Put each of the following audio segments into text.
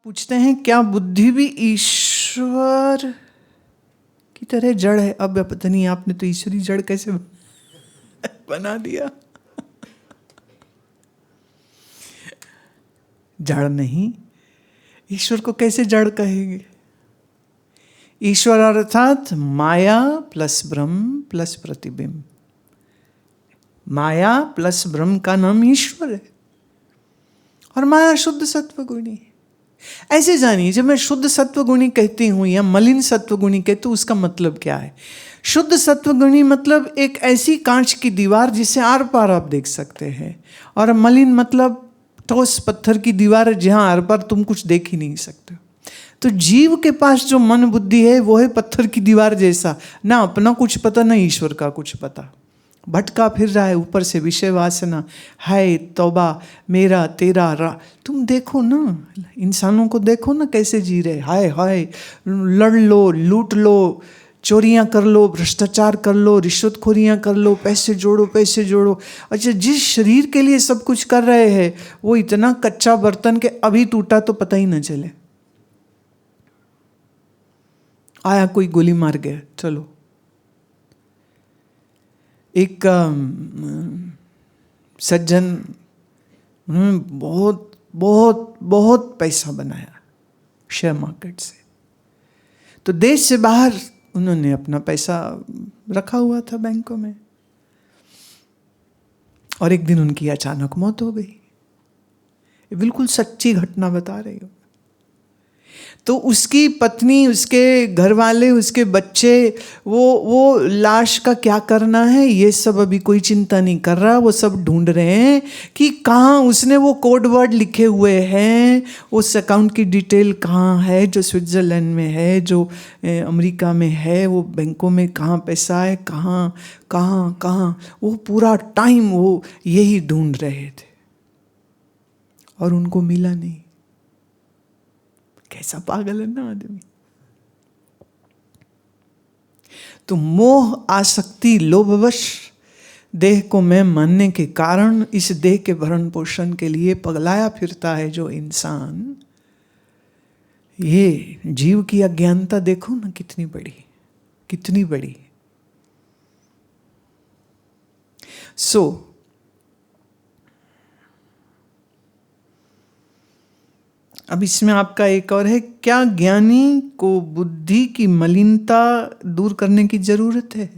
पूछते हैं क्या बुद्धि भी ईश्वर की तरह जड़ है? अब पता नहीं आपने तो ईश्वरी जड़ कैसे बना दिया। जड़ नहीं, ईश्वर को कैसे जड़ कहेंगे? ईश्वर अर्थात माया प्लस ब्रह्म प्लस प्रतिबिंब। माया प्लस ब्रह्म का नाम ईश्वर है। और माया शुद्ध सत्व गुणी है। ऐसे जानिए, जब मैं शुद्ध सत्व गुणी कहती हूं या मलिन सत्व गुणी कहती हूं, उसका मतलब क्या है? शुद्ध सत्व गुणी मतलब एक ऐसी कांच की दीवार जिसे आर पार आप देख सकते हैं, और मलिन मतलब ठोस पत्थर की दीवार जहां आर पार तुम कुछ देख ही नहीं सकते। तो जीव के पास जो मन बुद्धि है वो है पत्थर की दीवार जैसा, ना अपना कुछ पता ना ईश्वर का कुछ पता, भटका फिर रहा है ऊपर से विषय वासना। हाय तौबा मेरा तेरा तुम देखो ना, इंसानों को देखो ना कैसे जी रहे। हाय हाय, लड़ लो, लूट लो, चोरियां कर लो, भ्रष्टाचार कर लो, रिश्वतखोरियां कर लो, पैसे जोड़ो पैसे जोड़ो। अच्छा, जिस शरीर के लिए सब कुछ कर रहे हैं वो इतना कच्चा बर्तन के अभी टूटा तो पता ही न चले। आया कोई गोली मार गया, चलो। एक सज्जन, उन्होंने बहुत बहुत बहुत पैसा बनाया शेयर मार्केट से। तो देश से बाहर उन्होंने अपना पैसा रखा हुआ था बैंकों में, और एक दिन उनकी अचानक मौत हो गई। ये बिल्कुल सच्ची घटना बता रही हूँ। तो उसकी पत्नी, उसके घर वाले, उसके बच्चे, वो लाश का क्या करना है ये सब अभी कोई चिंता नहीं कर रहा। वो सब ढूंढ रहे हैं कि कहाँ उसने वो कोड वर्ड लिखे हुए हैं, उस अकाउंट की डिटेल कहाँ है, जो स्विट्ज़रलैंड में है, जो अमेरिका में है, वो बैंकों में कहाँ पैसा है, कहाँ कहाँ कहाँ। वो पूरा टाइम वो यही ढूंढ रहे थे और उनको मिला नहीं। कैसा पागल है ना आदमी। तो मोह आसक्ति लोभवश देह को मैं मानने के कारण इस देह के भरण पोषण के लिए पगलाया फिरता है जो इंसान। ये जीव की अज्ञानता देखो ना कितनी बड़ी, कितनी बड़ी। अब इसमें आपका एक और है, क्या ज्ञानी को बुद्धि की मलिनता दूर करने की जरूरत है?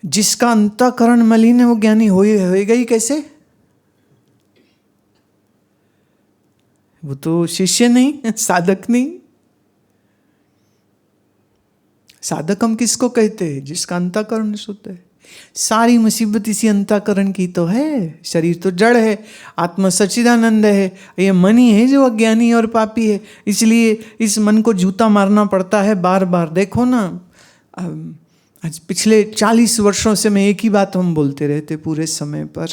जिसका अंतःकरण मलिन है वो ज्ञानी होएगा ही कैसे? वो तो शिष्य नहीं, साधक नहीं। साधक हम किसको कहते हैं? जिसका अंतःकरण शुद्ध है। सारी मुसीबत इसी अंतःकरण की तो है। शरीर तो जड़ है, आत्मा सच्चिदानंद है, ये मन ही है जो अज्ञानी और पापी है। इसलिए इस मन को जूता मारना पड़ता है बार बार। देखो ना, आज पिछले 40 वर्षों से मैं एक ही बात हम बोलते रहते पूरे समय पर,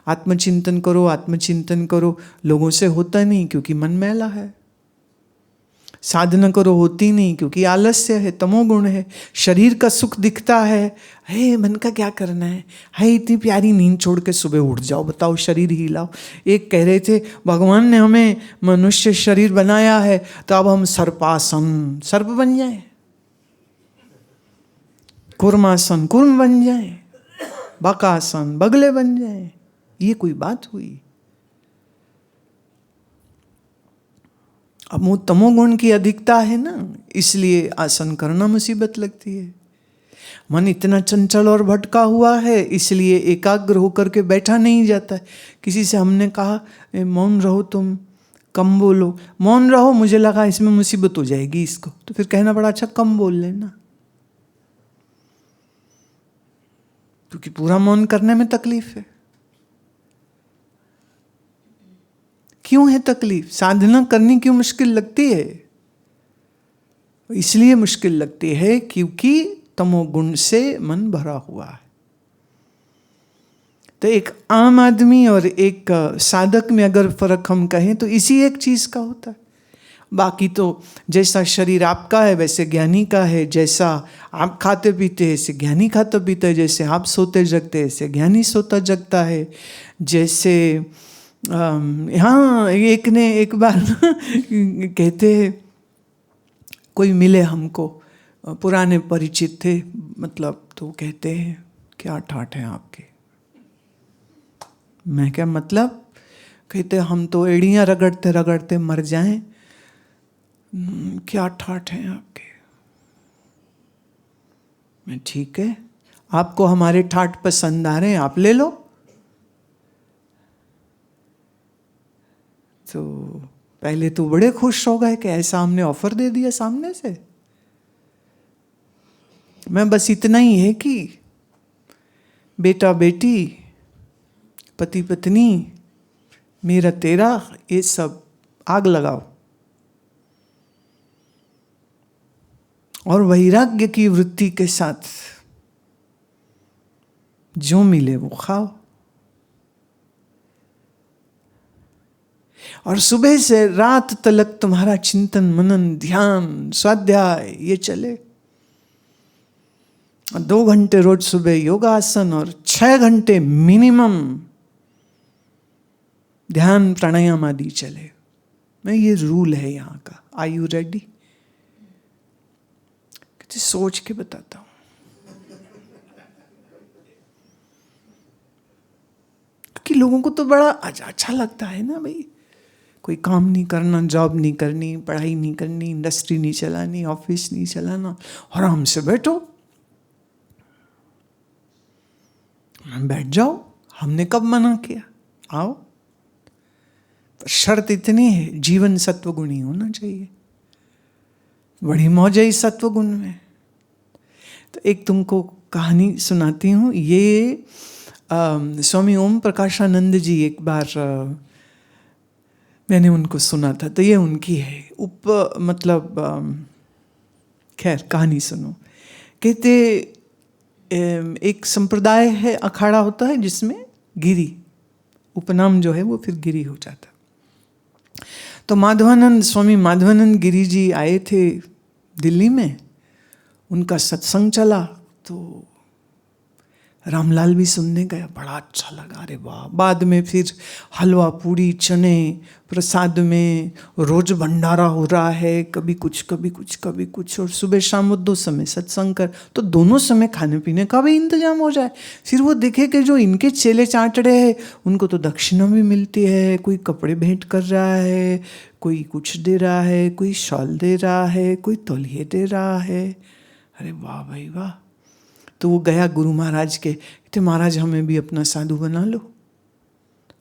आत्मचिंतन करो, आत्मचिंतन करो। लोगों से होता नहीं क्योंकि मन मैला है। साधना करो, होती नहीं क्योंकि आलस्य है, तमोगुण है। शरीर का सुख दिखता है, हे मन का क्या करना है, हे इतनी प्यारी नींद छोड़ के सुबह उठ जाओ, बताओ शरीर हिलाओ। एक कह रहे थे भगवान ने हमें मनुष्य शरीर बनाया है तो अब हम सर्पासन सर्प बन जाए, कुर्मासन कुर्म बन जाए, बकासन बगले बन जाए। ये कोई बात हुई? अब वो तमोगुण की अधिकता है ना, इसलिए आसन करना मुसीबत लगती है। मन इतना चंचल और भटका हुआ है, इसलिए एकाग्र होकर के बैठा नहीं जाता है। किसी से हमने कहा मौन रहो, तुम कम बोलो, मौन रहो, मुझे लगा इसमें मुसीबत हो जाएगी इसको, तो फिर कहना पड़ा अच्छा कम बोल लेना, क्योंकि पूरा मौन करने में तकलीफ है। क्यों है तकलीफ? साधना करनी क्यों मुश्किल लगती है? इसलिए मुश्किल लगती है क्योंकि तमोगुण से मन भरा हुआ है। तो एक आम आदमी और एक साधक में अगर फर्क हम कहें तो इसी एक चीज का होता है। बाकी तो जैसा शरीर आपका है वैसे ज्ञानी का है, जैसा आप खाते पीते हैं ऐसे ज्ञानी खाता पीता है, जैसे आप सोते जगते हैं ऐसे ज्ञानी सोता जगता है, जैसे हाँ, एक ने एक बार कहते कोई मिले हमको, पुराने परिचित थे मतलब, तो कहते हैं क्या ठाठ हैं आपके। मैं क्या मतलब? कहते हम तो एड़ियाँ रगड़ते रगड़ते मर जाएं, क्या ठाठ हैं आपके। मैं ठीक है, आपको हमारे ठाठ पसंद आ रहे हैं, आप ले लो। तो पहले तो बड़े खुश हो गए कि ऐसा हमने ऑफर दे दिया सामने से। मैं बस इतना ही है कि बेटा बेटी, पति पत्नी, मेरा तेरा, ये सब आग लगाओ और वैराग्य की वृत्ति के साथ जो मिले वो खाओ। और सुबह से रात तलक तुम्हारा चिंतन मनन ध्यान स्वाध्याय ये चले। 2 घंटे रोज सुबह योगासन और 6 घंटे मिनिमम ध्यान प्राणायाम आदि चले। मैं ये रूल है यहाँ का। Are you ready? सोच के बताता हूं, क्योंकि लोगों को तो बड़ा अच्छा लगता है ना भाई, कोई काम नहीं करना, जॉब नहीं करनी, पढ़ाई नहीं करनी, इंडस्ट्री नहीं चलानी, ऑफिस नहीं चलाना, आराम से बैठो, बैठ जाओ। हमने कब मना किया? आओ। पर शर्त इतनी है, जीवन सत्वगुणी होना चाहिए। बड़ी मौज है इस सत्वगुण में। तो एक तुमको कहानी सुनाती हूँ। ये स्वामी ओम प्रकाशानंद जी, एक बार मैंने उनको सुना था, तो ये उनकी है मतलब खैर कहानी सुनो। कहते एक संप्रदाय है, अखाड़ा होता है जिसमें गिरी, उपनाम जो है वो फिर गिरी हो जाता। तो माधवानंद, स्वामी माधवानंद गिरी जी आए थे दिल्ली में, उनका सत्संग चला, तो रामलाल भी सुनने गया, बड़ा अच्छा लगा। अरे वाह। बाद में फिर हलवा पूड़ी चने प्रसाद में रोज भंडारा हो रहा है, कभी कुछ कभी कुछ कभी कुछ, और सुबह शाम वो 2 समय सत्संग कर, तो दोनों समय खाने पीने का भी इंतजाम हो जाए। फिर वो देखे कि जो इनके चेले चाटड़े हैं उनको तो दक्षिणा भी मिलती है, कोई कपड़े भेंट कर रहा है, कोई कुछ दे रहा है, कोई शॉल दे रहा है, कोई तौलिए दे रहा है। अरे वाह भाई वाह। तो वो गया गुरु महाराज के, कहते महाराज हमें भी अपना साधु बना लो।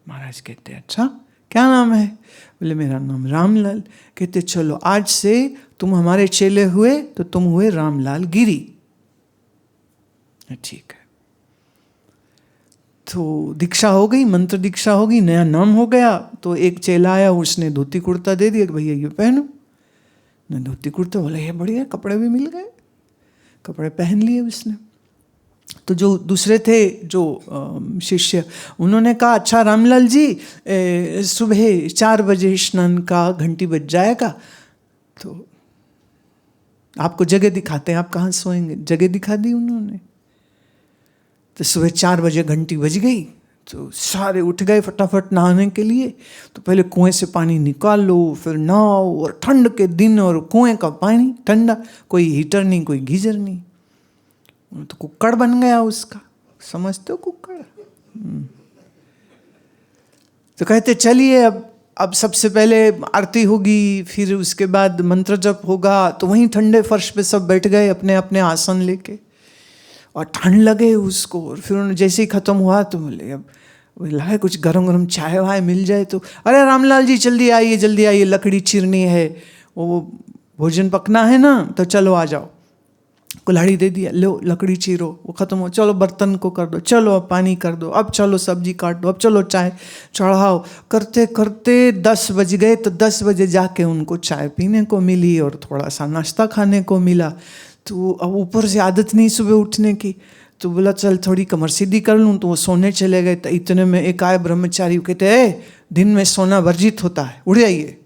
महाराज कहते अच्छा क्या नाम है? बोले मेरा नाम रामलाल। कहते चलो आज से तुम हमारे चेले हुए तो तुम हुए रामलाल गिरी। ठीक है। तो दीक्षा हो गई, मंत्र दीक्षा हो गई, नया नाम हो गया। तो एक चेला आया, उसने धोती कुर्ता दे दिया कि भैया ये पहनो। न धोती कुर्ता, बोले ये बढ़िया, कपड़े भी मिल गए, कपड़े पहन लिए उसने। तो जो दूसरे थे जो शिष्य, उन्होंने कहा अच्छा रामलाल जी, सुबह 4 बजे स्नान का घंटी बज जाएगा, तो आपको जगह दिखाते हैं, आप कहाँ सोएंगे। जगह दिखा दी उन्होंने। तो सुबह 4 बजे घंटी बज गई, तो सारे उठ गए फटाफट नहाने के लिए। तो पहले कुएं से पानी निकाल लो, फिर नहाओ, और ठंड के दिन और कुएं का पानी ठंडा, कोई हीटर नहीं, कोई गीजर नहीं, तो कुक्कड़ बन गया उसका। समझते हो कुक्कड़? तो कहते चलिए अब सबसे पहले आरती होगी, फिर उसके बाद मंत्र जप होगा। तो वहीं ठंडे फर्श पे सब बैठ गए अपने अपने आसन लेके, और ठंड लगे उसको। और फिर उन्होंने जैसे ही खत्म हुआ तो बोले अब लगा कुछ गरम गरम चाय वाय मिल जाए। तो अरे रामलाल जी जल्दी आइए, लकड़ी चीरनी है, वो भोजन पकना है ना, तो चलो आ जाओ। कुल्हाड़ी दे दिया, लो लकड़ी चीरो, वो खत्म हो, चलो बर्तन को कर दो, चलो अब पानी कर दो, अब चलो सब्जी काट दो, अब चलो चाय चढ़ाओ। करते करते 10 बज गए। तो 10 बजे जाके उनको चाय पीने को मिली और थोड़ा सा नाश्ता खाने को मिला। तो अब ऊपर से आदत नहीं सुबह उठने की, तो बोला चल थोड़ी कमर सीधी कर लूँ। तो वो सोने चले गए। तो इतने में एक आए ब्रह्मचारी, कहते दिन में सोना वर्जित होता है, उठ जाइए।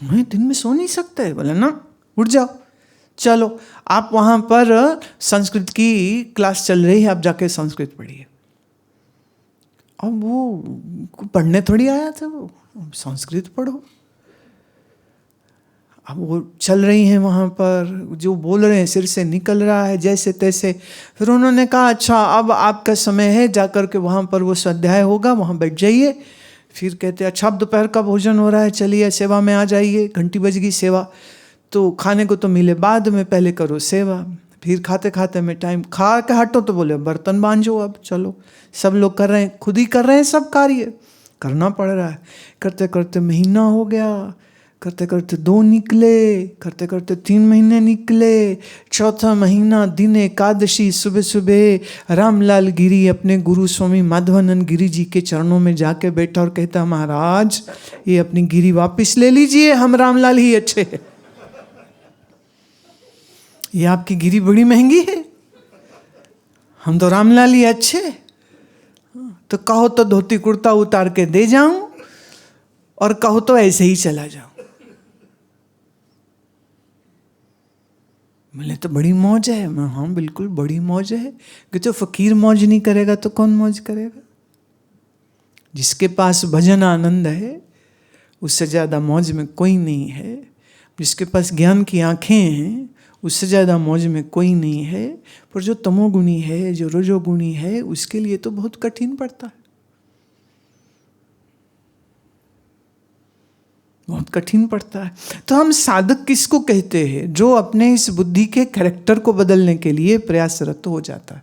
मैं दिन में सो नहीं सकते? बोले ना, उठ जाओ। चलो आप वहाँ पर संस्कृत की क्लास चल रही है, आप जाके संस्कृत पढ़िए। अब वो पढ़ने थोड़ी आया था, वो संस्कृत पढ़ो। अब वो चल रही हैं वहाँ पर, जो बोल रहे हैं सिर से निकल रहा है जैसे तैसे। फिर उन्होंने कहा अच्छा अब आपका समय है, जाकर के वहाँ पर वो स्वाध्याय होगा, वहाँ बैठ जाइए। फिर कहते अच्छा अब दोपहर का भोजन हो रहा है, चलिए सेवा में आ जाइए। घंटी बज गई सेवा, तो खाने को तो मिले बाद में, पहले करो सेवा। फिर खाते खाते में टाइम, खा के हटो तो बोले बर्तन मांजो। अब चलो सब लोग कर रहे हैं, खुद ही कर रहे हैं, सब कार्य करना पड़ रहा है। करते करते महीना हो गया, करते करते 2 निकले, करते करते 3 महीने निकले। चौथा महीना दिन एकादशी, सुबह सुबह रामलाल गिरी अपने गुरु स्वामी माधवानंद गिरी जी के चरणों में जाके बैठा और कहता महाराज ये अपनी गिरी वापस ले लीजिए, हम रामलाल ही अच्छे हैं। ये आपकी गिरी बड़ी महंगी है, हम तो रामलाल ही अच्छे। तो कहो तो धोती कुर्ता उतार के दे जाऊं, और कहो तो ऐसे ही चला जाऊं। बोले तो बड़ी मौज है। मैं हाँ बिल्कुल बड़ी मौज है, कि तो फकीर मौज नहीं करेगा तो कौन मौज करेगा। जिसके पास भजन आनंद है उससे ज़्यादा मौज में कोई नहीं है। जिसके पास ज्ञान की आंखें हैं उससे ज़्यादा मौज में कोई नहीं है। पर जो तमोगुणी है, जो रजोगुणी है, उसके लिए तो बहुत कठिन पड़ता है, बहुत कठिन पड़ता है। तो हम साधक किसको कहते हैं? जो अपने इस बुद्धि के कैरेक्टर को बदलने के लिए प्रयासरत हो जाता है।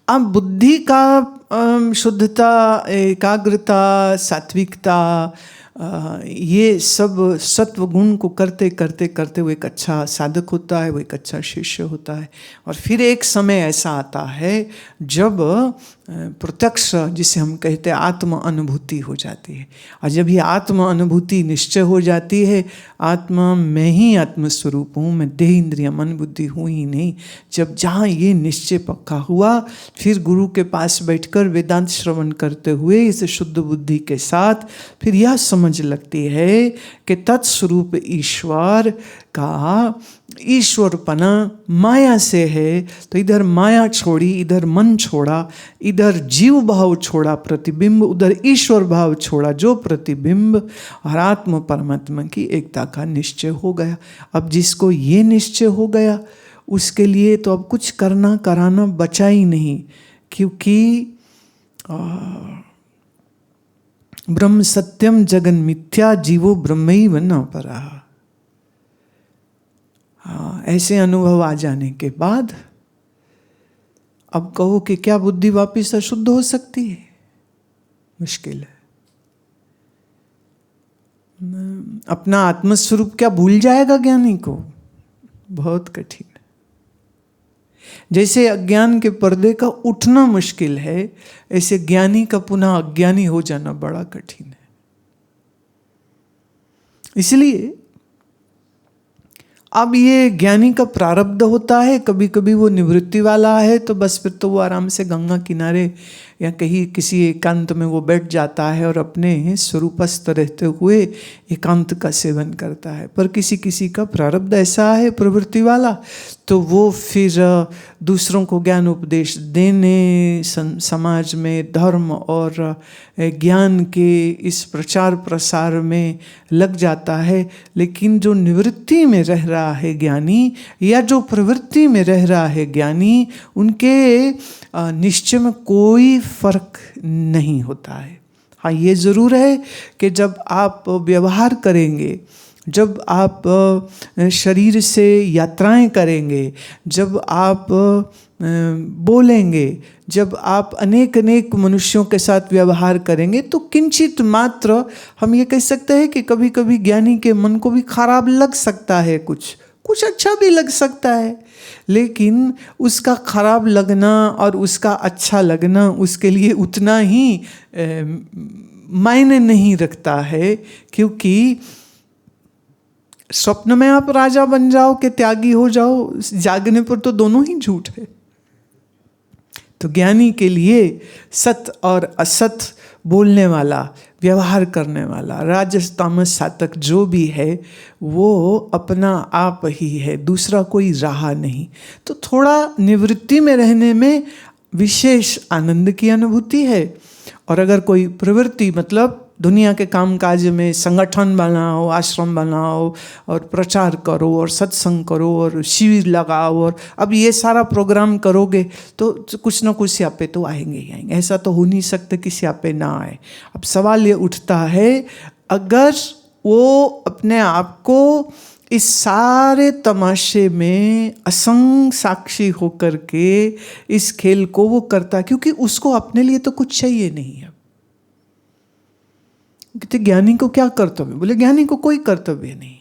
अब बुद्धि का शुद्धता, एकाग्रता, सात्विकता, ये सब सत्व गुण को करते करते करते वो एक अच्छा साधक होता है, वो एक अच्छा शिष्य होता है। और फिर एक समय ऐसा आता है जब प्रत्यक्ष, जिसे हम कहते हैं आत्म अनुभूति हो जाती है। और जब ये आत्म अनुभूति निश्चय हो जाती है, आत्मा मैं ही आत्मस्वरूप हूँ, मैं देह इंद्रिय मन बुद्धि हूँ ही नहीं, जब जहाँ ये निश्चय पक्का हुआ, फिर गुरु के पास बैठकर वेदांत श्रवण करते हुए इस शुद्ध बुद्धि के साथ फिर यह समझ लगती है कि तत्स्वरूप ईश्वर का ईश्वरपना माया से है। तो इधर माया छोड़ी, इधर मन छोड़ा, इधर जीव भाव छोड़ा प्रतिबिंब, उधर ईश्वर भाव छोड़ा जो प्रतिबिंब, और आत्म परमात्मा की एकता का निश्चय हो गया। अब जिसको ये निश्चय हो गया उसके लिए तो अब कुछ करना कराना बचा ही नहीं, क्योंकि ब्रह्म सत्यम जगन मिथ्या जीवो ब्रह्मैव न परः। ऐसे अनुभव आ जाने के बाद अब कहो कि क्या बुद्धि वापिस अशुद्ध हो सकती है? मुश्किल है। अपना आत्मस्वरूप क्या भूल जाएगा ज्ञानी को? बहुत कठिन है। जैसे अज्ञान के पर्दे का उठना मुश्किल है, ऐसे ज्ञानी का पुनः अज्ञानी हो जाना बड़ा कठिन है। इसलिए अब ये ज्ञानी का प्रारब्ध होता है, कभी कभी वो निवृत्ति वाला है, तो बस फिर तो वो आराम से गंगा किनारे या कहीं किसी एकांत में वो बैठ जाता है और अपने स्वरूपस्थ रहते हुए एकांत का सेवन करता है। पर किसी किसी का प्रारब्ध ऐसा है प्रवृत्ति वाला, तो वो फिर दूसरों को ज्ञान उपदेश देने, समाज में धर्म और ज्ञान के इस प्रचार प्रसार में लग जाता है। लेकिन जो निवृत्ति में रह रहा है ज्ञानी, या जो प्रवृत्ति में रह रहा है ज्ञानी, उनके निश्चय में कोई फर्क नहीं होता है। हाँ, ये ज़रूर है कि जब आप व्यवहार करेंगे, जब आप शरीर से यात्राएं करेंगे, जब आप बोलेंगे, जब आप अनेक अनेक मनुष्यों के साथ व्यवहार करेंगे, तो किंचित मात्र हम ये कह सकते हैं कि कभी कभी ज्ञानी के मन को भी खराब लग सकता है, कुछ अच्छा भी लग सकता है। लेकिन उसका खराब लगना और उसका अच्छा लगना उसके लिए उतना ही मायने नहीं रखता है, क्योंकि स्वप्न में आप राजा बन जाओ कि त्यागी हो जाओ, जागने पर तो दोनों ही झूठ है। तो ज्ञानी के लिए सत और असत बोलने वाला, व्यवहार करने वाला, राजस तामस सातक जो भी है वो अपना आप ही है, दूसरा कोई रहा नहीं। तो थोड़ा निवृत्ति में रहने में विशेष आनंद की अनुभूति है। और अगर कोई प्रवृत्ति मतलब दुनिया के काम काज में संगठन बनाओ, आश्रम बनाओ और प्रचार करो और सत्संग करो और शिविर लगाओ और अब ये सारा प्रोग्राम करोगे तो कुछ ना कुछ स्यापे तो आएंगे ही आएंगे। ऐसा तो हो नहीं सकता कि स्यापे ना आए। अब सवाल ये उठता है, अगर वो अपने आप को इस सारे तमाशे में असंग साक्षी होकर के इस खेल को वो करता, क्योंकि उसको अपने लिए तो कुछ चाहिए नहीं है। कहते ज्ञानी को क्या कर्तव्य? बोले ज्ञानी को कोई कर्तव्य नहीं।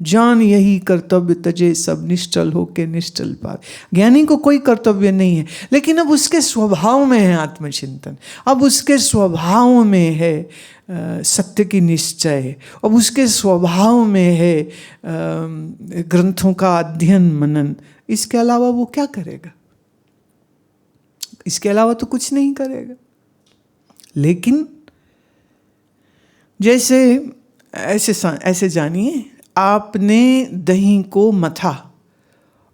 जान यही कर्तव्य तजे सब निश्चल होके निश्चल पावे। ज्ञानी को कोई कर्तव्य नहीं है, लेकिन अब उसके स्वभाव में है आत्मचिंतन, अब उसके स्वभाव में है सत्य की निश्चय, अब उसके स्वभाव में है ग्रंथों का अध्ययन मनन। इसके अलावा वो क्या करेगा? इसके अलावा तो कुछ नहीं करेगा। लेकिन जैसे ऐसे जानिए, आपने दही को मथा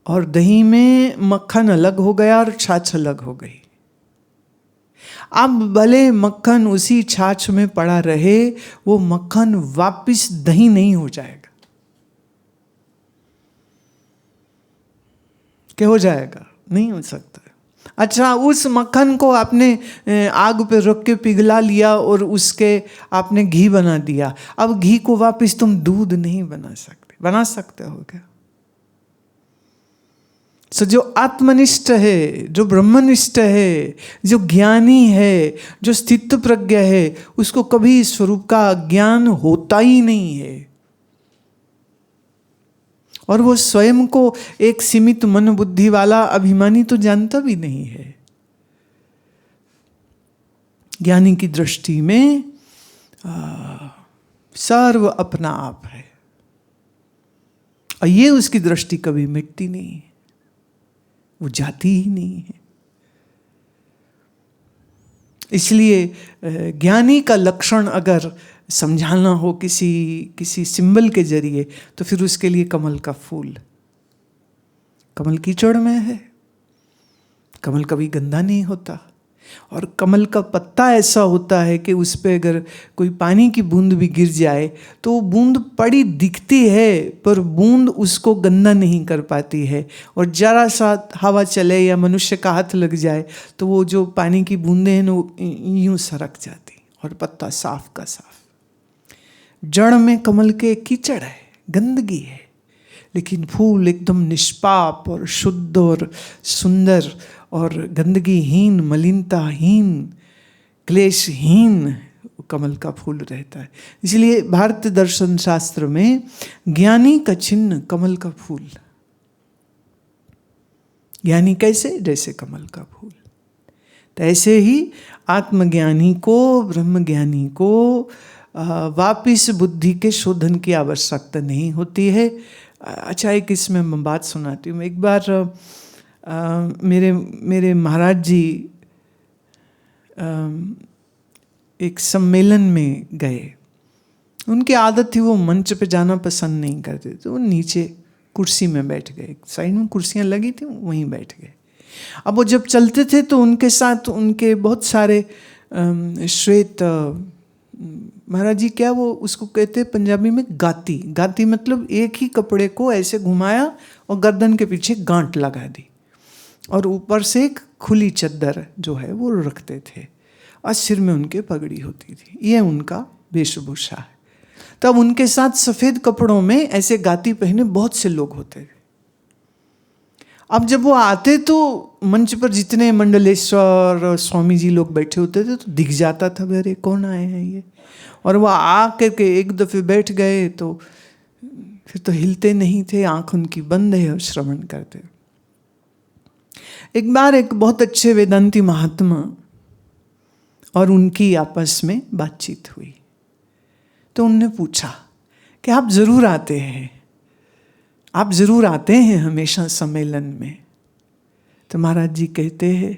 और दही में मक्खन अलग हो गया और छाछ अलग हो गई। अब भले मक्खन उसी छाछ में पड़ा रहे, वो मक्खन वापिस दही नहीं हो जाएगा। क्या हो जाएगा? नहीं हो सकता। अच्छा, उस मक्खन को आपने आग पे रख के पिघला लिया और उसके आपने घी बना दिया। अब घी को वापस तुम दूध नहीं बना सकते। बना सकते हो क्या? सो जो आत्मनिष्ठ है, जो ब्रह्मनिष्ठ है, जो ज्ञानी है, जो स्थित प्रज्ञ है, उसको कभी स्वरूप का ज्ञान होता ही नहीं है। और वो स्वयं को एक सीमित मन बुद्धि वाला अभिमानी तो जानता भी नहीं है। ज्ञानी की दृष्टि में सर्व अपना आप है, और ये उसकी दृष्टि कभी मिटती नहीं है, वो जाती ही नहीं है। इसलिए ज्ञानी का लक्षण अगर समझाना हो किसी सिंबल के जरिए, तो फिर उसके लिए कमल का फूल। कमल कीचड़ में है, कमल कभी गंदा नहीं होता, और कमल का पत्ता ऐसा होता है कि उस पर अगर कोई पानी की बूंद भी गिर जाए तो वो बूंद पड़ी दिखती है, पर बूंद उसको गंदा नहीं कर पाती है। और जरा सा हवा चले या मनुष्य का हाथ लग जाए तो वो जो पानी की बूंदें हैं वो यूं सरक जाती, और पत्ता साफ का साफ। जड़ में कमल के कीचड़ है, गंदगी है, लेकिन फूल एकदम निष्पाप और शुद्ध और सुंदर और गंदगीहीन, मलिनताहीन, क्लेशहीन कमल का फूल रहता है। इसलिए भारतीय दर्शन शास्त्र में ज्ञानी का चिन्ह कमल का फूल। ज्ञानी कैसे? जैसे कमल का फूल। तो ऐसे ही आत्मज्ञानी को, ब्रह्मज्ञानी को वापिस बुद्धि के शोधन की आवश्यकता नहीं होती है। अच्छा, एक इसमें मैं बात सुनाती हूँ। एक बार मेरे महाराज जी एक सम्मेलन में गए। उनकी आदत थी वो मंच पे जाना पसंद नहीं करते, तो वो नीचे कुर्सी में बैठ गए। साइड में कुर्सियाँ लगी थी, वहीं बैठ गए। अब वो जब चलते थे तो उनके साथ उनके बहुत सारे श्वेत महाराज जी, क्या वो उसको कहते हैं पंजाबी में गाती। गाती मतलब एक ही कपड़े को ऐसे घुमाया और गर्दन के पीछे गांठ लगा दी, और ऊपर से एक खुली चद्दर जो है वो रखते थे, और सिर में उनके पगड़ी होती थी। ये उनका वेशभूषा है। तब उनके साथ सफ़ेद कपड़ों में ऐसे गाती पहने बहुत से लोग होते थे। अब जब वो आते तो मंच पर जितने मंडलेश्वर स्वामी जी लोग बैठे होते थे तो दिख जाता था, अरे कौन आए हैं ये। और वो आ करके एक दफ़े बैठ गए तो फिर तो हिलते नहीं थे, आँख उनकी बंद है और श्रवण करते। एक बार एक बहुत अच्छे वेदांती महात्मा और उनकी आपस में बातचीत हुई, तो उनने पूछा कि आप ज़रूर आते हैं, आप ज़रूर आते हैं हमेशा सम्मेलन में। तो महाराज जी कहते हैं,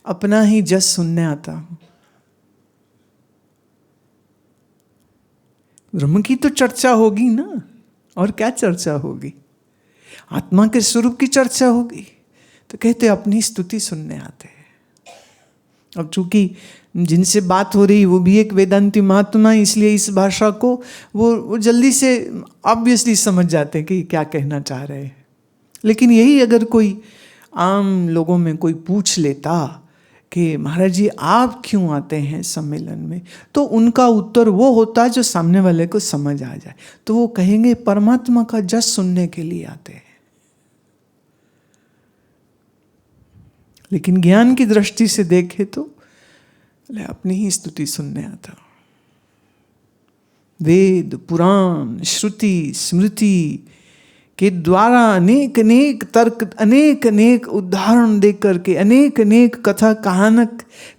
अपना ही जस सुनने आता हूँ। ब्रह्म की तो चर्चा होगी ना, और क्या चर्चा होगी? आत्मा के स्वरूप की चर्चा होगी। तो कहते अपनी स्तुति सुनने आते हैं। अब चूंकि जिनसे बात हो रही वो भी एक वेदांती महात्मा है, इसलिए इस भाषा को वो जल्दी से ऑब्वियसली समझ जाते हैं कि क्या कहना चाह रहे हैं। लेकिन यही अगर कोई आम लोगों में कोई पूछ लेता कि महाराज जी आप क्यों आते हैं सम्मेलन में, तो उनका उत्तर वो होता जो सामने वाले को समझ आ जाए। तो वो कहेंगे परमात्मा का जस सुनने के लिए आते हैं। लेकिन ज्ञान की दृष्टि से देखे तो अपनी ही स्तुति सुनने आता। वेद पुराण श्रुति स्मृति के द्वारा अनेक अनेक तर्क, अनेक अनेक उदाहरण दे करके, अनेक अनेक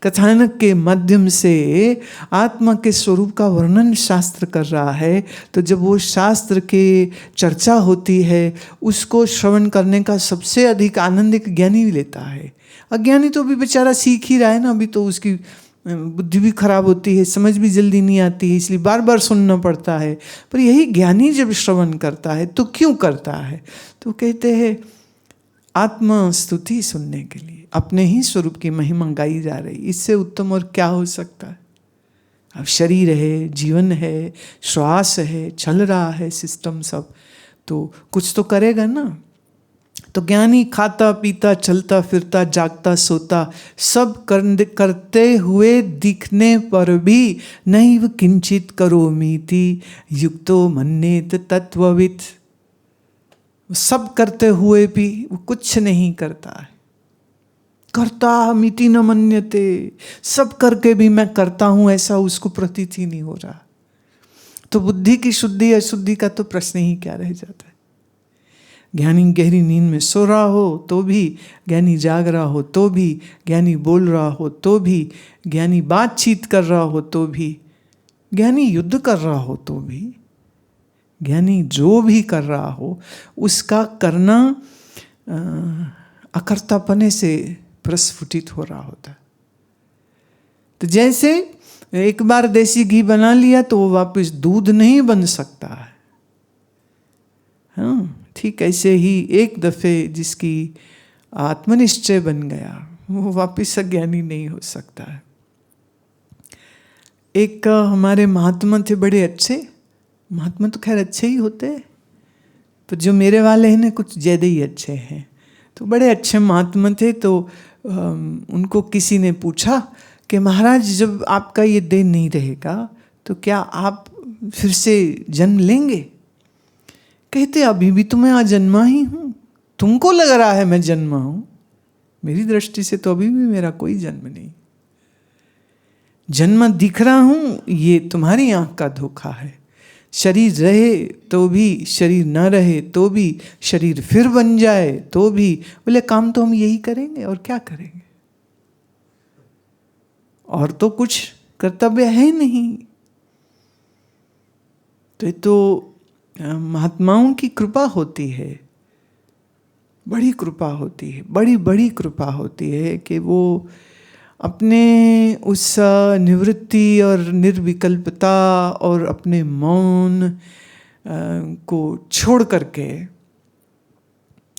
कथानक के माध्यम से आत्मा के स्वरूप का वर्णन शास्त्र कर रहा है। तो जब वो शास्त्र के चर्चा होती है, उसको श्रवण करने का सबसे अधिक आनंद एक ज्ञानी लेता है। अज्ञानी तो भी बेचारा सीख ही रहा है ना, अभी तो उसकी बुद्धि भी खराब होती है, समझ भी जल्दी नहीं आती है, इसलिए बार बार सुनना पड़ता है। पर यही ज्ञानी जब श्रवण करता है तो क्यों करता है? तो कहते हैं आत्मा स्तुति सुनने के लिए, अपने ही स्वरूप की महिमा गाई जा रही, इससे उत्तम और क्या हो सकता है? अब शरीर है, जीवन है, श्वास है, चल रहा है सिस्टम सब, तो कुछ तो करेगा ना। तो ज्ञानी खाता पीता चलता फिरता जागता सोता सब करते हुए दिखने पर भी नैव किंचित करोमीति युक्तो मन्येत तत्ववित्। सब करते हुए भी वो कुछ नहीं करता है। करता मिति न मन्यते, सब करके भी मैं करता हूं ऐसा उसको प्रतीत ही नहीं हो रहा। तो बुद्धि की शुद्धि अशुद्धि का तो प्रश्न ही क्या रह जाता है। ज्ञानी गहरी नींद में सो रहा हो तो भी, ज्ञानी जाग रहा हो तो भी, ज्ञानी बोल रहा हो तो भी, ज्ञानी बातचीत कर रहा हो तो भी, ज्ञानी युद्ध कर रहा हो तो भी, ज्ञानी जो भी कर रहा हो उसका करना अकर्तापने से प्रस्फुटित हो रहा होता है। तो जैसे एक बार देसी घी बना लिया तो वो वापस दूध नहीं बन सकता है। हाँ, ठीक ऐसे ही एक दफे जिसकी आत्मनिश्चय बन गया वो वापिस अज्ञानी नहीं हो सकता है। एक हमारे महात्मा थे, बड़े अच्छे महात्मा, तो खैर अच्छे ही होते, पर जो मेरे वाले हैं ना कुछ ज़्यादा ही अच्छे हैं। तो बड़े अच्छे महात्मा थे। तो उनको किसी ने पूछा कि महाराज जब आपका ये देह नहीं रहेगा तो क्या आप फिर से जन्म लेंगे? कहते अभी भी तो मैं अजन्मा ही हूं, तुमको लग रहा है मैं जन्मा हूं, मेरी दृष्टि से तो अभी भी मेरा कोई जन्म नहीं। जन्म दिख रहा हूं ये तुम्हारी आंख का धोखा है। शरीर रहे तो भी, शरीर न रहे तो भी, शरीर फिर बन जाए तो भी, बोले काम तो हम यही करेंगे और क्या करेंगे, और तो कुछ कर्तव्य है नहीं। तो महात्माओं की कृपा होती है, बड़ी कृपा होती है, बड़ी बड़ी कृपा होती है कि वो अपने उस निवृत्ति और निर्विकल्पता और अपने मौन को छोड़ करके,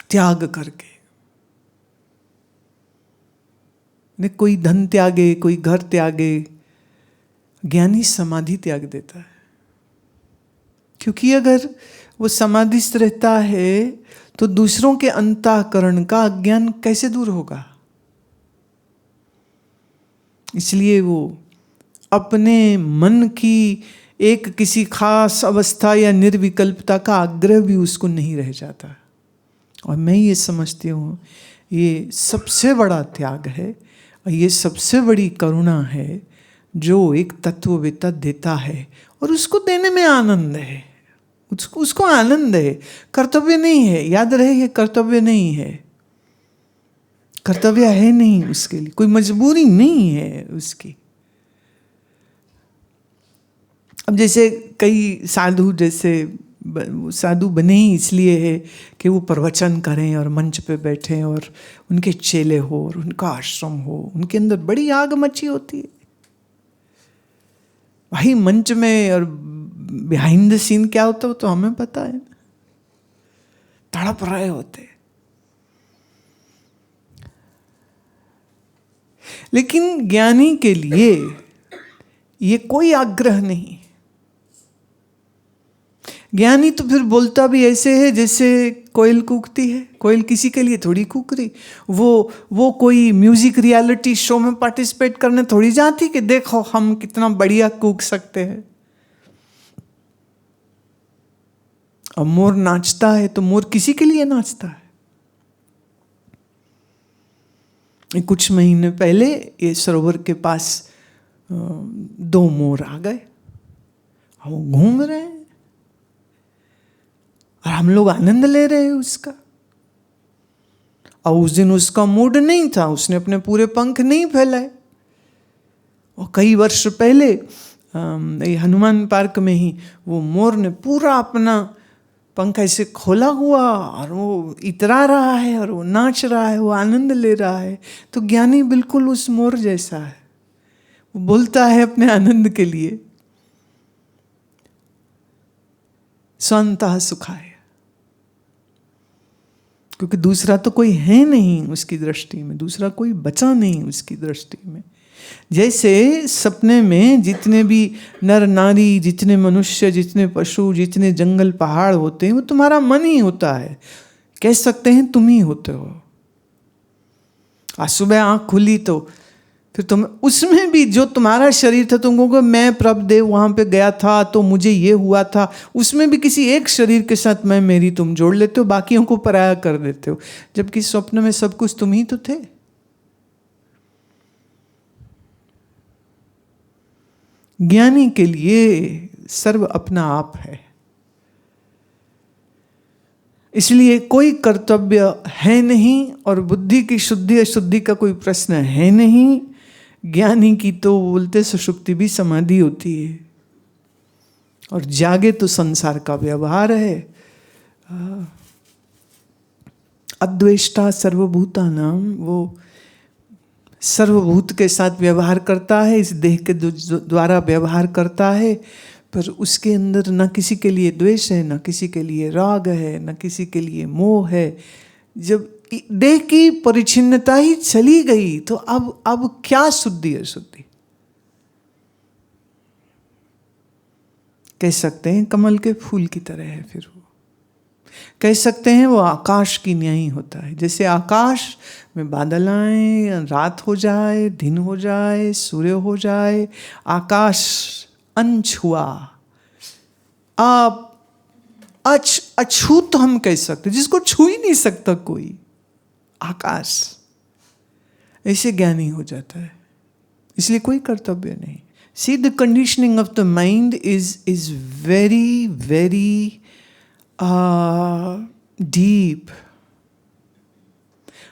त्याग करके, ने कोई धन त्यागे, कोई घर त्यागे, ज्ञानी समाधि त्याग देता है। क्योंकि अगर वो समाधिस्थ रहता है तो दूसरों के अंतःकरण का अज्ञान कैसे दूर होगा। इसलिए वो अपने मन की एक किसी खास अवस्था या निर्विकल्पता का आग्रह भी उसको नहीं रह जाता। और मैं ये समझती हूँ ये सबसे बड़ा त्याग है और ये सबसे बड़ी करुणा है जो एक तत्ववेत्ता देता है, और उसको देने में आनंद है, उसको आनंद है। कर्तव्य नहीं है, याद रहे ये कर्तव्य नहीं है, कर्तव्य है नहीं उसके लिए, कोई मजबूरी नहीं है उसकी। अब जैसे कई साधु, जैसे साधु बने ही इसलिए है कि वो प्रवचन करें और मंच पे बैठें और उनके चेले हो और उनका आश्रम हो, उनके अंदर बड़ी आग मची होती है। भाई मंच में और बिहाइंड द सीन क्या होता है वो तो हमें पता है ना, तड़प रहे होते। लेकिन ज्ञानी के लिए ये कोई आग्रह नहीं। ज्ञानी तो फिर बोलता भी ऐसे है जैसे कोयल कूकती है। कोयल किसी के लिए थोड़ी कूक रही, वो कोई म्यूजिक रियलिटी शो में पार्टिसिपेट करने थोड़ी जाती कि देखो हम कितना बढ़िया कूक सकते हैं। अब मोर नाचता है तो मोर किसी के लिए नाचता है। कुछ महीने पहले ये सरोवर के पास 2 मोर आ गए, वो घूम रहे हैं और हम लोग आनंद ले रहे हैं उसका। और उस दिन उसका मूड नहीं था, उसने अपने पूरे पंख नहीं फैलाए। और कई वर्ष पहले हनुमान पार्क में ही वो मोर ने पूरा अपना पंख ऐसे खोला हुआ और वो इतरा रहा है और वो नाच रहा है, वो आनंद ले रहा है। तो ज्ञानी बिल्कुल उस मोर जैसा है, वो बोलता है अपने आनंद के लिए स्वान्तः सुखाय, क्योंकि दूसरा तो कोई है नहीं उसकी दृष्टि में, दूसरा कोई बचा नहीं उसकी दृष्टि में। जैसे सपने में जितने भी नर नारी, जितने मनुष्य, जितने पशु, जितने जंगल पहाड़ होते हैं, वो तुम्हारा मन ही होता है। कह सकते हैं तुम ही होते हो। आज सुबह आँख खुली तो फिर तुम उसमें भी जो तुम्हारा शरीर था, तुम कहोगे मैं प्रभदेव वहाँ पे गया था तो मुझे ये हुआ था, उसमें भी किसी एक शरीर के साथ मैं मेरी तुम जोड़ लेते हो, बाकियों को पराया कर देते हो, जबकि स्वप्न में सब कुछ तुम ही तो थे। ज्ञानी के लिए सर्व अपना आप है, इसलिए कोई कर्तव्य है नहीं और बुद्धि की शुद्धि अशुद्धि का कोई प्रश्न है नहीं। ज्ञानी की तो बोलते सुषुप्ति भी समाधि होती है और जागे तो संसार का व्यवहार है। अद्वेष्टा सर्वभूतानां, वो सर्वभूत के साथ व्यवहार करता है, इस देह के द्वारा व्यवहार करता है, पर उसके अंदर न किसी के लिए द्वेष है, न किसी के लिए राग है, न किसी के लिए मोह है। जब देह की परिच्छिन्नता ही चली गई तो अब क्या शुद्धि अशुद्धि? कह सकते हैं कमल के फूल की तरह है, फिर वो कह सकते हैं वो आकाश की न्याय होता है। जैसे आकाश में बादल आए, रात हो जाए, दिन हो जाए, सूर्य हो जाए, आकाश अंश हुआ। आप अछूत हम कह सकते, जिसको छू ही नहीं सकता कोई, आकाश ऐसे ज्ञानी हो जाता है। इसलिए कोई कर्तव्य नहीं। See, the conditioning of the mind is very, very deep.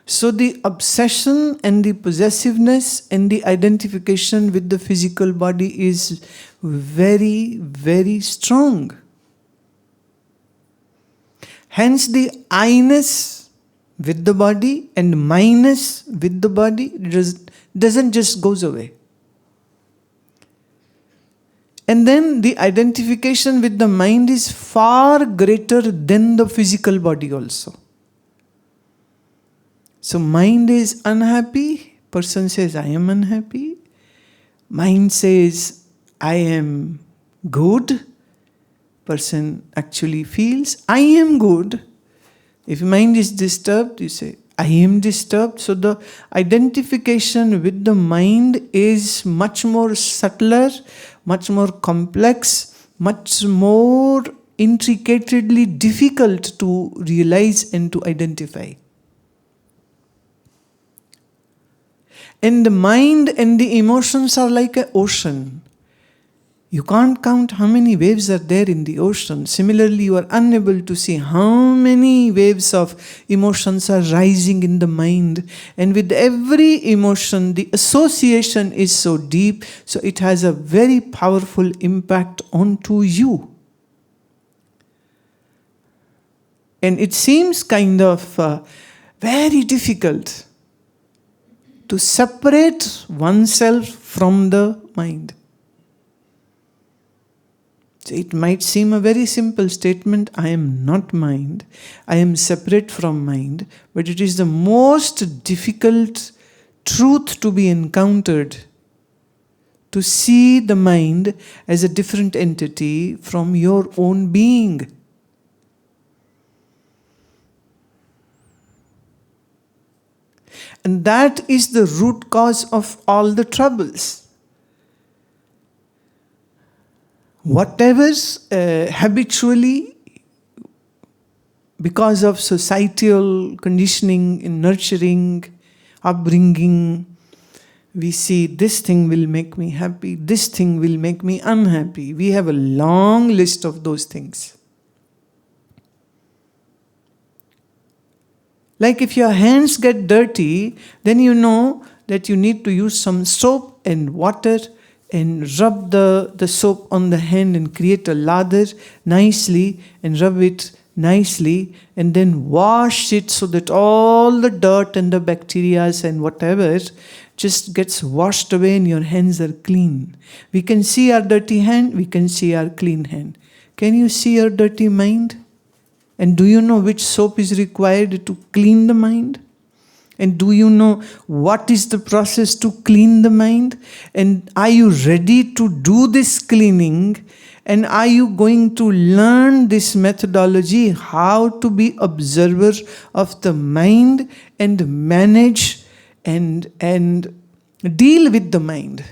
So the obsession and the possessiveness and the identification with the physical body is very, very strong. Hence the I-ness with the body and my-ness with the body doesn't just goes away. And then the identification with the mind is far greater than the physical body also. So mind is unhappy, person says I am unhappy. Mind says I am good, person actually feels I am good. If mind is disturbed, you say I am disturbed. So the identification with the mind is much more subtler, much more complex, much more intricately difficult to realize and to identify. And the mind and the emotions are like an ocean. You can't count how many waves are there in the ocean. Similarly, you are unable to see how many waves of emotions are rising in the mind. And with every emotion, the association is so deep, so it has a very powerful impact onto you. And it seems kind of very difficult to separate oneself from the mind. So it might seem a very simple statement, I am not mind, I am separate from mind, but it is the most difficult truth to be encountered, to see the mind as a different entity from your own being. And that is the root cause of all the troubles. Whatever's habitually, because of societal conditioning and nurturing, upbringing, we see this thing will make me happy, this thing will make me unhappy. We have a long list of those things. Like if your hands get dirty, then you know that you need to use some soap and water and rub the soap on the hand and create a lather nicely and rub it nicely and then wash it so that all the dirt and the bacteria and whatever just gets washed away and your hands are clean. We can see our dirty hand, we can see our clean hand. Can you see your dirty mind? And do you know which soap is required to clean the mind? And do you know what is the process to clean the mind? And are you ready to do this cleaning? And are you going to learn this methodology, how to be observer of the mind and manage and deal with the mind?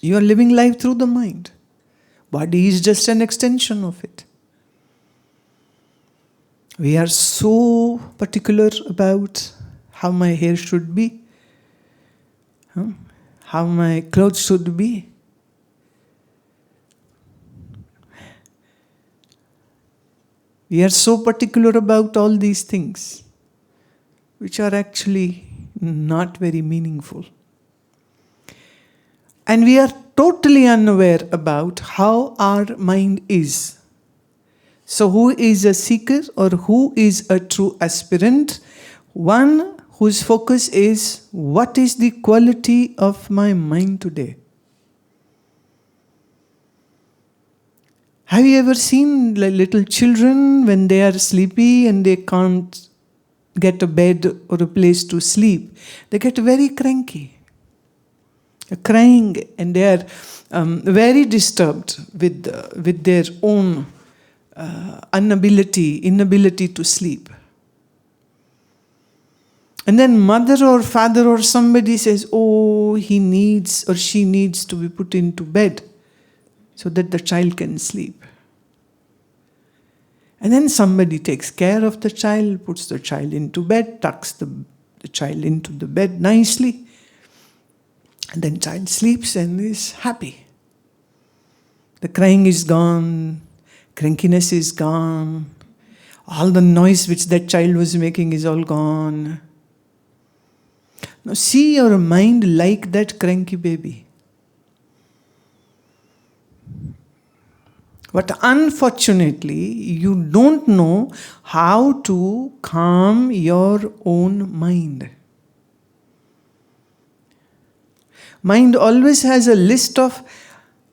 You are living life through the mind. Body is just an extension of it. We are so particular about how my hair should be, how my clothes should be. We are so particular about all these things, which are actually not very meaningful. And we are totally unaware about how our mind is. So who is a seeker or who is a true aspirant? One whose focus is, what is the quality of my mind today? Have you ever seen little children when they are sleepy and they can't get a bed or a place to sleep? They get very cranky, crying, and they are very disturbed with their own inability to sleep. And then mother or father or somebody says, oh, he needs or she needs to be put into bed so that the child can sleep. And then somebody takes care of the child, puts the child into bed, tucks the child into the bed nicely, and then child sleeps and is happy. The crying is gone, crankiness is gone, all the noise which that child was making is all gone. Now see your mind like that cranky baby. But unfortunately, you don't know how to calm your own mind. Mind always has a list of,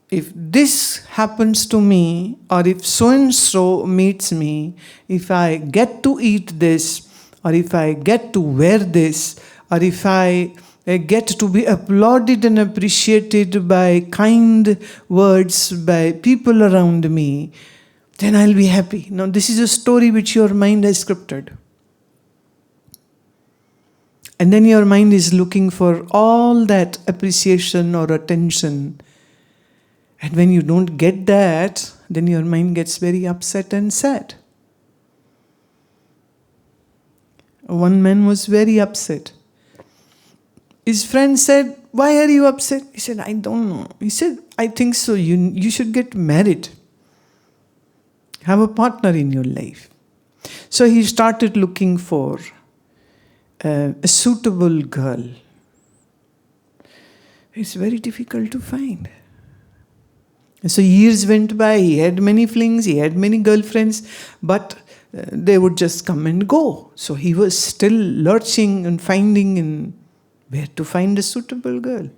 if this happens to me, or if so-and-so meets me, if I get to eat this, or if I get to wear this, or if I get to be applauded and appreciated by kind words by people around me, then I'll be happy. Now this is a story which your mind has scripted. And then your mind is looking for all that appreciation or attention. And when you don't get that, then your mind gets very upset and sad. One man was very upset. His friend said, why are you upset? He said, I don't know. He said, I think so. You should get married. Have a partner in your life. So he started looking for a suitable girl. It's very difficult to find. So years went by, he had many flings, he had many girlfriends, but they would just come and go. So he was still lurching and finding where to find a suitable girl.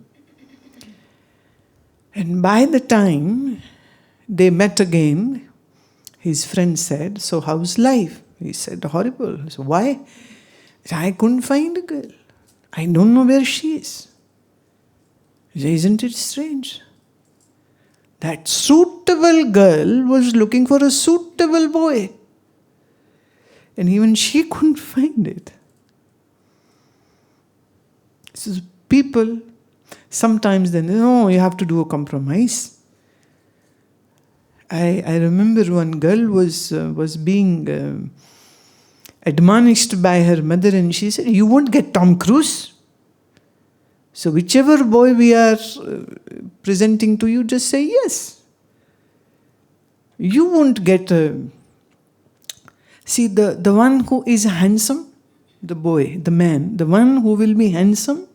And by the time they met again, his friend said, so how's life? He said, horrible. So why? He said, I couldn't find a girl. I don't know where she is. Isn't it strange? That suitable girl was looking for a suitable boy. And even she couldn't find it. So people, sometimes then, you have to do a compromise. I remember one girl was being admonished by her mother, and she said, "You won't get Tom Cruise. So whichever boy we are presenting to you, just say yes. You won't get See, the one who is handsome, the boy, the man, the one who will be handsome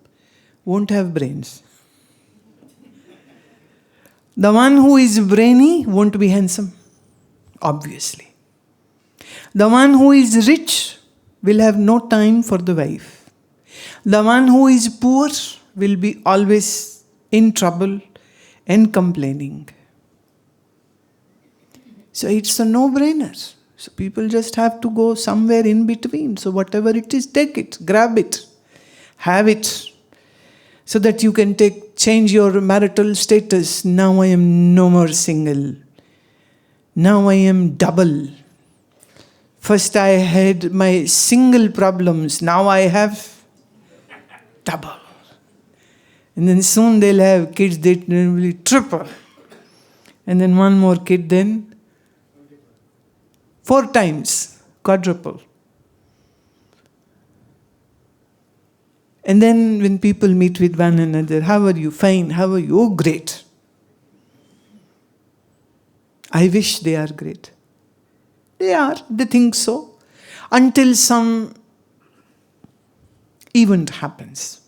won't have brains. The one who is brainy won't be handsome, obviously. The one who is rich will have no time for the wife. The one who is poor will be always in trouble and complaining. So it's a no-brainer. So people just have to go somewhere in between. So whatever it is, take it, grab it, have it, so that you can change your marital status. Now I am no more single. Now I am double. First I had my single problems. Now I have double. And then soon they'll have kids, they will triple. And then one more kid, then 4 times, quadruple. And then when people meet with one another, how are you? Fine. How are you? Oh, great. I wish they are great. They are. They think so. Until some event happens.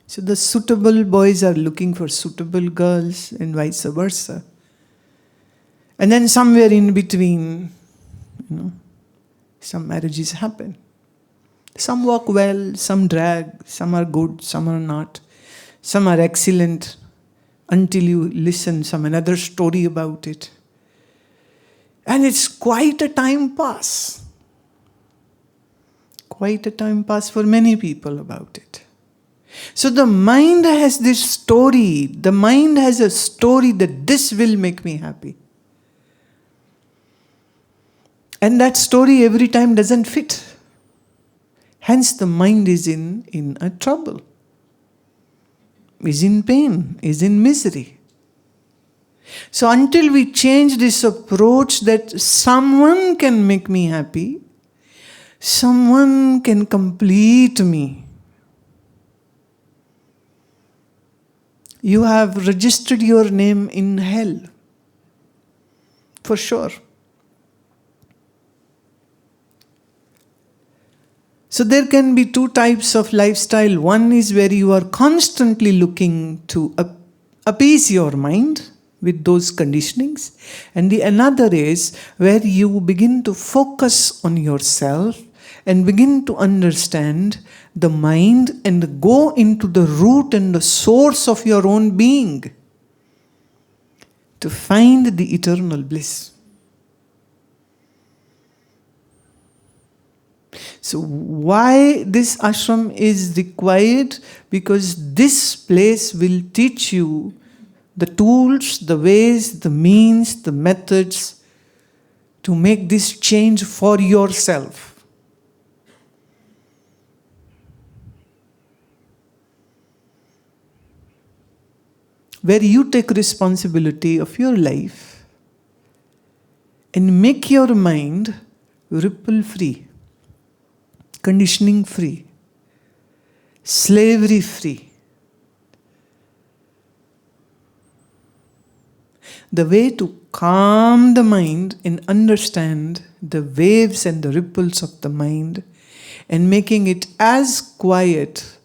So the suitable boys are looking for suitable girls and vice versa. And then somewhere in between, some marriages happen. Some work well, some drag, some are good, some are not. Some are excellent until you listen some another story about it. And it's quite a time pass. Quite a time pass for many people about it. So the mind has this story. The mind has a story that this will make me happy. And that story every time doesn't fit. Hence the mind is in a trouble, is in pain, is in misery. So until we change this approach that someone can make me happy, someone can complete me, you have registered your name in hell, for sure. So there can be 2 types of lifestyle. One is where you are constantly looking to appease your mind with those conditionings. And the another is where you begin to focus on yourself and begin to understand the mind and go into the root and the source of your own being to find the eternal bliss. So why this ashram is required? Because this place will teach you the tools, the ways, the means, the methods to make this change for yourself. Where you take responsibility of your life and make your mind ripple free, conditioning free, slavery free. The way to calm the mind and understand the waves and the ripples of the mind and making it as quiet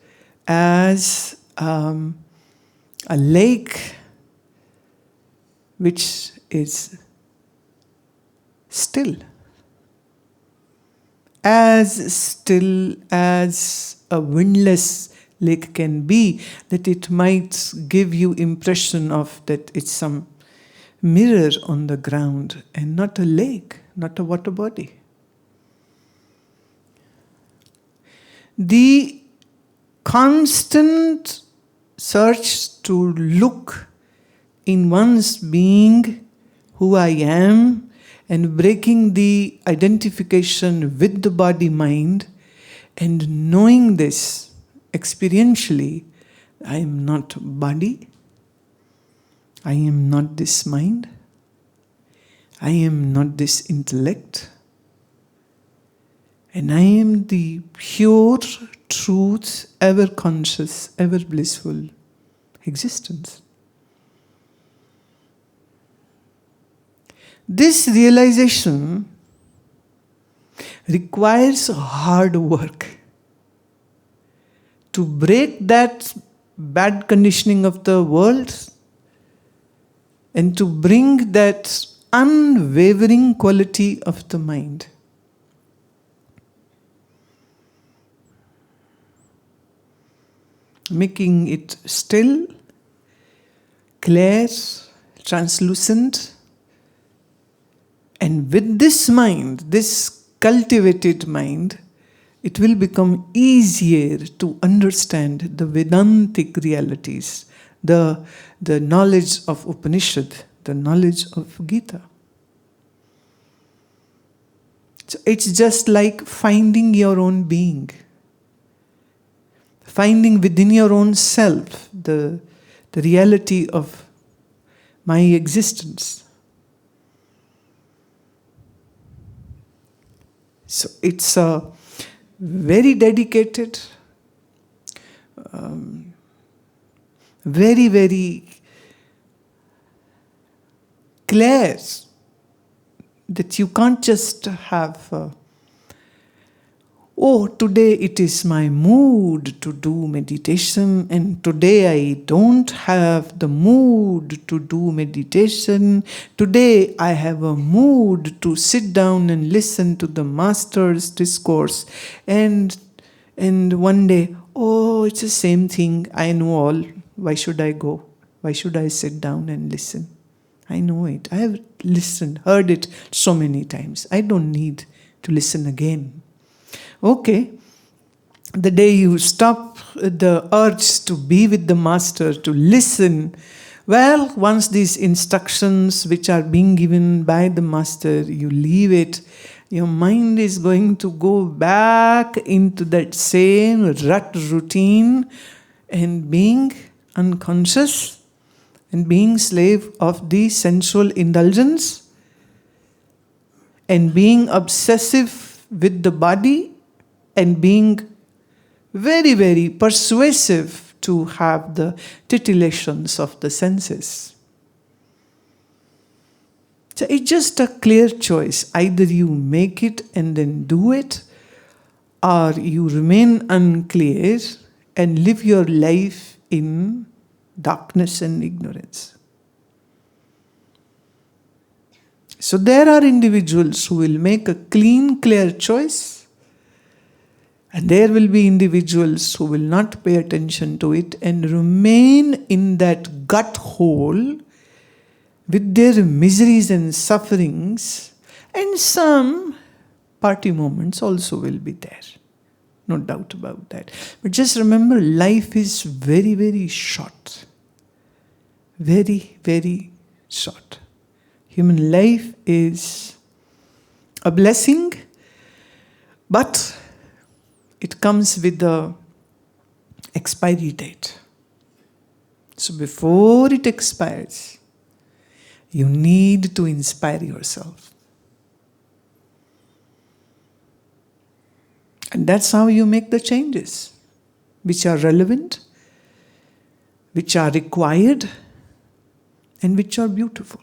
as a lake which is still. As still as a windless lake can be, that it might give you impression of that it's some mirror on the ground and not a lake, not a water body. the constant search to look in one's being who I am, and breaking the identification with the body-mind, and knowing this experientially, I am not body, I am not this mind, I am not this intellect, and I am the pure truth, ever conscious, ever blissful existence. This realization requires hard work to break that bad conditioning of the world and to bring that unwavering quality of the mind. Making it still, clear, translucent. And with this mind, this cultivated mind, it will become easier to understand the Vedantic realities, the knowledge of Upanishad, the knowledge of Gita. So it's just like finding your own being, finding within your own self the reality of my existence. So it's a very dedicated, very, very clear that you can't just have, oh, today it is my mood to do meditation, and today I don't have the mood to do meditation. Today I have a mood to sit down and listen to the Master's discourse. And one day, oh, it's the same thing. I know all. Why should I go? Why should I sit down and listen? I know it. I have listened, heard it so many times. I don't need to listen again. Okay, the day you stop the urge to be with the Master, to listen, well, once these instructions which are being given by the Master, you leave it, your mind is going to go back into that same rut routine and being unconscious and being slave of the sensual indulgence and being obsessive with the body and being very, very persuasive to have the titillations of the senses. So it's just a clear choice. Either you make it and then do it, or you remain unclear and live your life in darkness and ignorance. So there are individuals who will make a clean, clear choice, and there will be individuals who will not pay attention to it and remain in that gut hole with their miseries and sufferings, and some party moments also will be there. No doubt about that. But just remember, life is very, very short. Very, very short. Human life is a blessing, but it comes with the expiry date. So before it expires, you need to inspire yourself. And that's how you make the changes, which are relevant, which are required, and which are beautiful.